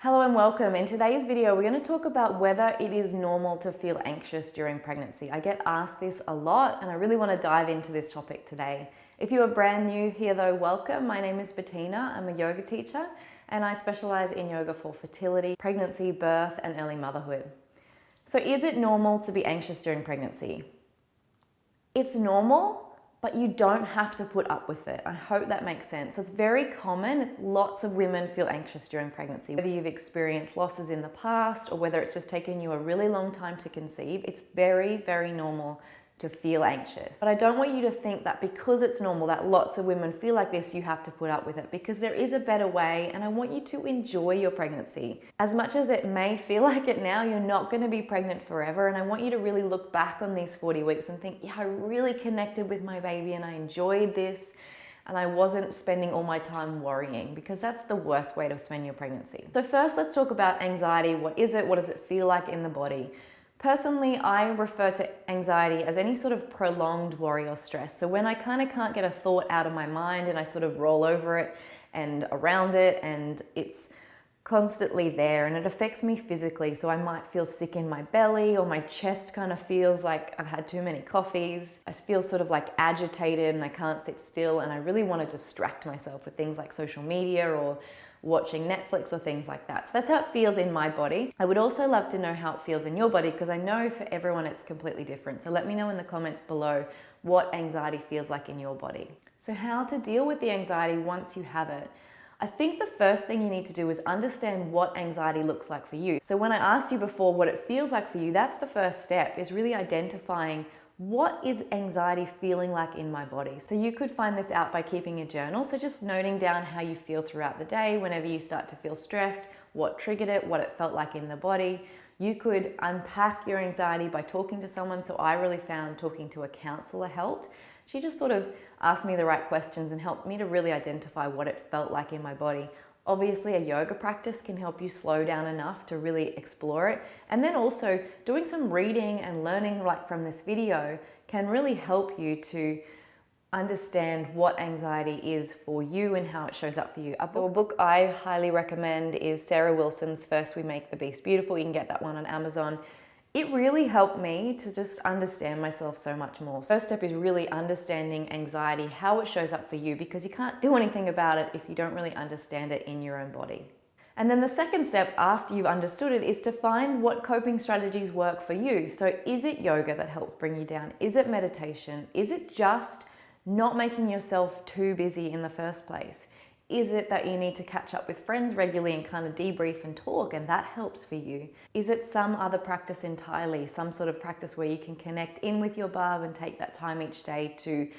Hello and welcome. In today's video, we're going to talk about whether it is normal to feel anxious during pregnancy. I get asked this a lot and I really want to dive into this topic today. If you are brand new here though, welcome. My name is Bettina. I'm a yoga teacher and I specialize in yoga for fertility, pregnancy, birth, and early motherhood. So is it normal to be anxious during pregnancy? It's normal, but you don't have to put up with it. I hope that makes sense. It's very common. Lots of women feel anxious during pregnancy. Whether you've experienced losses in the past or whether it's just taken you a really long time to conceive, it's very, very normal to feel anxious. But I don't want you to think that because it's normal that lots of women feel like this, you have to put up with it, because there is a better way, and I want you to enjoy your pregnancy. As much as it may feel like it now, you're not going to be pregnant forever, and I want you to really look back on these 40 weeks and think, yeah, I really connected with my baby and I enjoyed this, and I wasn't spending all my time worrying, because that's the worst way to spend your pregnancy. So first, let's talk about anxiety. What is it? What does it feel like in the body? Personally, I refer to anxiety as any sort of prolonged worry or stress. So when I kind of can't get a thought out of my mind and I sort of roll over it and around it, and it's constantly there and it affects me physically. So I might feel sick in my belly, or my chest kind of feels like I've had too many coffees. I feel sort of like agitated and I can't sit still, and I really want to distract myself with things like social media or watching Netflix or things like that. So that's how it feels in my body. I would also love to know how it feels in your body, because I know for everyone it's completely different. So let me know in the comments below what anxiety feels like in your body. So how to deal with the anxiety once you have it. I think the first thing you need to do is understand what anxiety looks like for you. So when I asked you before what it feels like for you, that's the first step, is really identifying what is anxiety feeling like in my body. So you could find this out by keeping a journal. So just noting down how you feel throughout the day, whenever you start to feel stressed, what triggered it, what it felt like in the body. You could unpack your anxiety by talking to someone. So I really found talking to a counselor helped. She just sort of asked me the right questions and helped me to really identify what it felt like in my body. Obviously, a yoga practice can help you slow down enough to really explore it. And then also doing some reading and learning like from this video can really help you to understand what anxiety is for you and how it shows up for you. So a book I highly recommend is Sarah Wilson's First We Make the Beast Beautiful. You can get that one on Amazon. It really helped me to just understand myself so much more. First step is really understanding anxiety, how it shows up for you, because you can't do anything about it if you don't really understand it in your own body. And then the second step after you've understood it is to find what coping strategies work for you. So is it yoga that helps bring you down? Is it meditation? Is it just not making yourself too busy in the first place? Is it that you need to catch up with friends regularly and kind of debrief and talk, and that helps for you? Is it some other practice entirely, some sort of practice where you can connect in with your bub and take that time each day to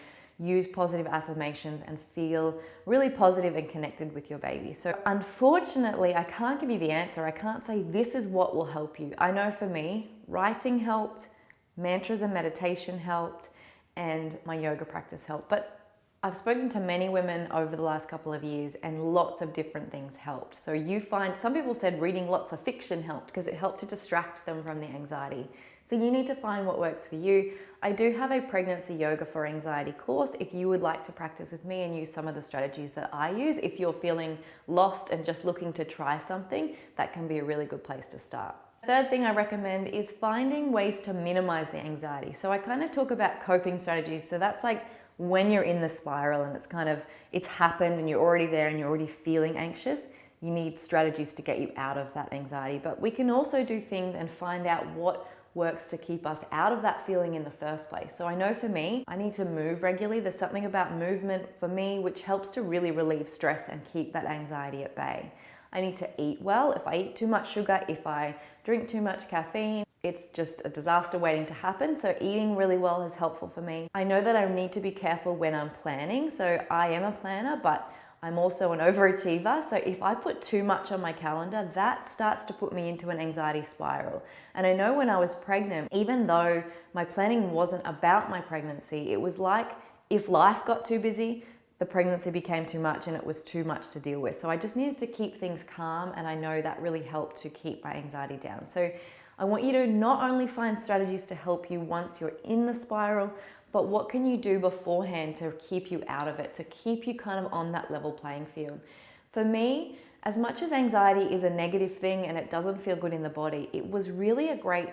use positive affirmations and feel really positive and connected with your baby? So unfortunately, I can't give you the answer. I can't say this is what will help you. I know for me, writing helped, mantras and meditation helped, and my yoga practice helped. But I've spoken to many women over the last couple of years and lots of different things helped. So you find, some people said reading lots of fiction helped because it helped to distract them from the anxiety. So you need to find what works for you. I do have a pregnancy yoga for anxiety course if you would like to practice with me and use some of the strategies that I use. If you're feeling lost and just looking to try something, that can be a really good place to start. Third thing I recommend is finding ways to minimize the anxiety. So I kind of talk about coping strategies. So that's like when you're in the spiral and it's happened and you're already there and you're already feeling anxious, you need strategies to get you out of that anxiety. But we can also do things and find out what works to keep us out of that feeling in the first place. So I know for me, I need to move regularly. There's something about movement for me which helps to really relieve stress and keep that anxiety at bay. I need to eat well. If I eat too much sugar, if I drink too much caffeine, it's just a disaster waiting to happen. So eating really well is helpful for me. I know that I need to be careful when I'm planning. So I am a planner, but I'm also an overachiever. So if I put too much on my calendar, that starts to put me into an anxiety spiral. And I know when I was pregnant, even though my planning wasn't about my pregnancy, it was like if life got too busy, the pregnancy became too much and it was too much to deal with. So I just needed to keep things calm, and I know that really helped to keep my anxiety down. So I want you to not only find strategies to help you once you're in the spiral, but what can you do beforehand to keep you out of it, to keep you kind of on that level playing field. For me, As much as anxiety is a negative thing and it doesn't feel good in the body, it was really a great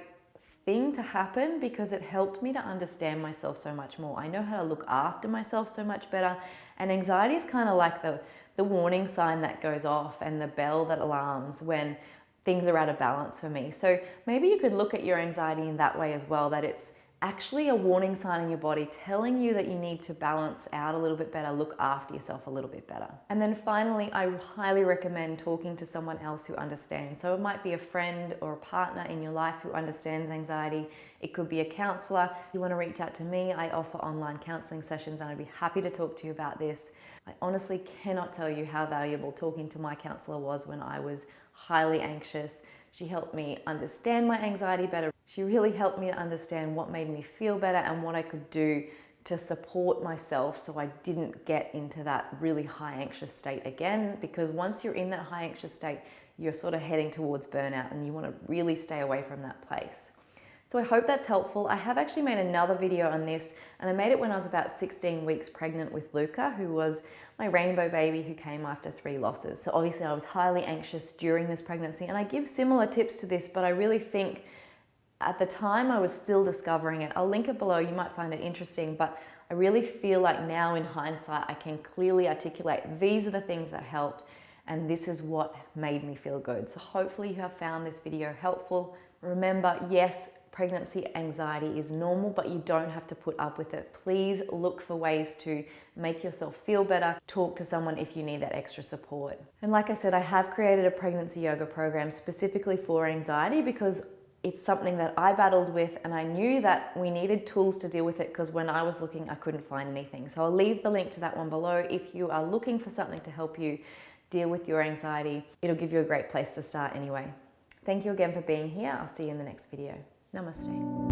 thing to happen because it helped me to understand myself so much more. I know how to look after myself so much better, and anxiety is kind of like the warning sign that goes off and the bell that alarms when things are out of balance for me. So maybe you could look at your anxiety in that way as well, that it's actually a warning sign in your body telling you that you need to balance out a little bit better, look after yourself a little bit better. And then finally, I highly recommend talking to someone else who understands. So it might be a friend or a partner in your life who understands anxiety. It could be a counselor. If you want to reach out to me, I offer online counseling sessions and I'd be happy to talk to you about this. I honestly cannot tell you how valuable talking to my counselor was when I was highly anxious. She helped me understand my anxiety better. She really helped me to understand what made me feel better and what I could do to support myself so I didn't get into that really high anxious state again, because once you're in that high anxious state, you're sort of heading towards burnout and you want to really stay away from that place. So I hope that's helpful. I have actually made another video on this, and I made it when I was about 16 weeks pregnant with Luca, who was my rainbow baby who came after 3 losses. So obviously I was highly anxious during this pregnancy, and I give similar tips to this, but I really think at the time I was still discovering it. I'll link it below, you might find it interesting, but I really feel like now in hindsight, I can clearly articulate these are the things that helped, and this is what made me feel good. So hopefully you have found this video helpful. Remember, yes, pregnancy anxiety is normal, but you don't have to put up with it. Please look for ways to make yourself feel better. Talk to someone if you need that extra support. And like I said, I have created a pregnancy yoga program specifically for anxiety because it's something that I battled with, and I knew that we needed tools to deal with it because when I was looking, I couldn't find anything. So I'll leave the link to that one below. If you are looking for something to help you deal with your anxiety, it'll give you a great place to start anyway. Thank you again for being here. I'll see you in the next video. Namaste.